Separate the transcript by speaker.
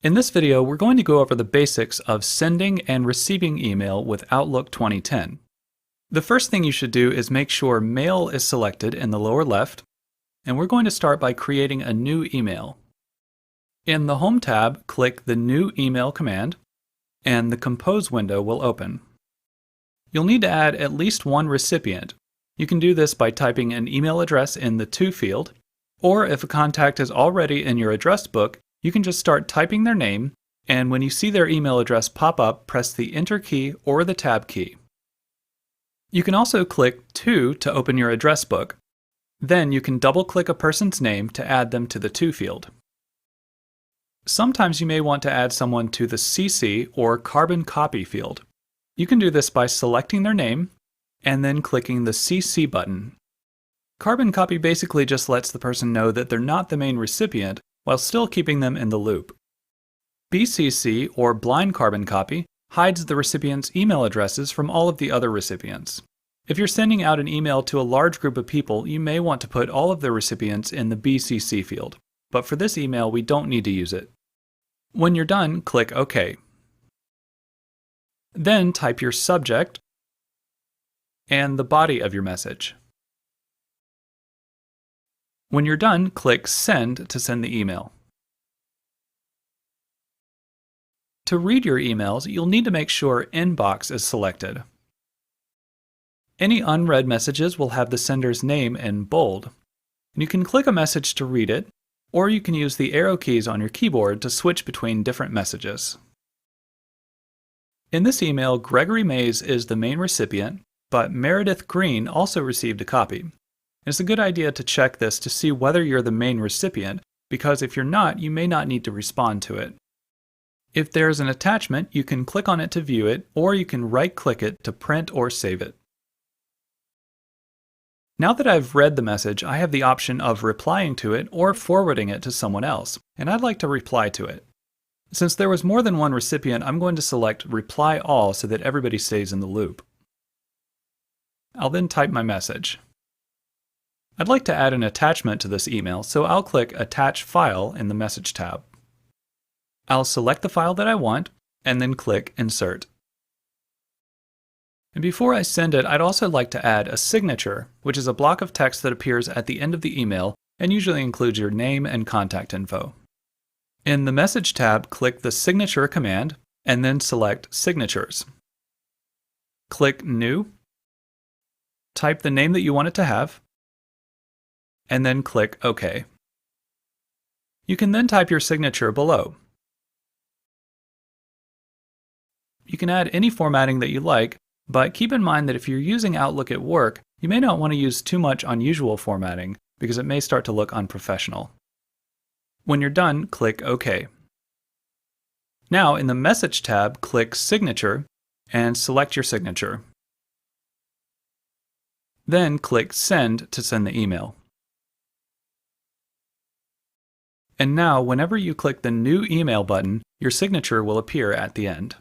Speaker 1: In this video, we're going to go over the basics of sending and receiving email with Outlook 2010. The first thing you should do is make sure Mail is selected in the lower left, and we're going to start by creating a new email. In the Home tab, click the New Email command, and the Compose window will open. You'll need to add at least one recipient. You can do this by typing an email address in the To field, or if a contact is already in your address book, you can just start typing their name, and when you see their email address pop up, press the Enter key or the Tab key. You can also click To open your address book. Then you can double-click a person's name to add them to the To field. Sometimes you may want to add someone to the CC or Carbon Copy field. You can do this by selecting their name and then clicking the CC button. Carbon Copy basically just lets the person know that they're not the main recipient, while still keeping them in the loop. BCC, or Blind Carbon Copy, hides the recipient's email addresses from all of the other recipients. If you're sending out an email to a large group of people, you may want to put all of the recipients in the BCC field, but for this email we don't need to use it. When you're done, click OK. Then type your subject and the body of your message. When you're done, click Send to send the email. To read your emails, you'll need to make sure Inbox is selected. Any unread messages will have the sender's name in bold. And you can click a message to read it, or you can use the arrow keys on your keyboard to switch between different messages. In this email, Gregory Mays is the main recipient, but Meredith Green also received a copy. It's a good idea to check this to see whether you're the main recipient, because if you're not, you may not need to respond to it. If there's an attachment, you can click on it to view it, or you can right-click it to print or save it. Now that I've read the message, I have the option of replying to it or forwarding it to someone else, and I'd like to reply to it. Since there was more than one recipient, I'm going to select Reply All so that everybody stays in the loop. I'll then type my message. I'd like to add an attachment to this email, so I'll click Attach File in the Message tab. I'll select the file that I want, and then click Insert. And before I send it, I'd also like to add a signature, which is a block of text that appears at the end of the email and usually includes your name and contact info. In the Message tab, click the Signature command, and then select Signatures. Click New, type the name that you want it to have, and then click OK. You can then type your signature below. You can add any formatting that you like, but keep in mind that if you're using Outlook at work, you may not want to use too much unusual formatting because it may start to look unprofessional. When you're done, click OK. Now, in the Message tab, click Signature and select your signature. Then click Send to send the email. And now, whenever you click the New Email button, your signature will appear at the end.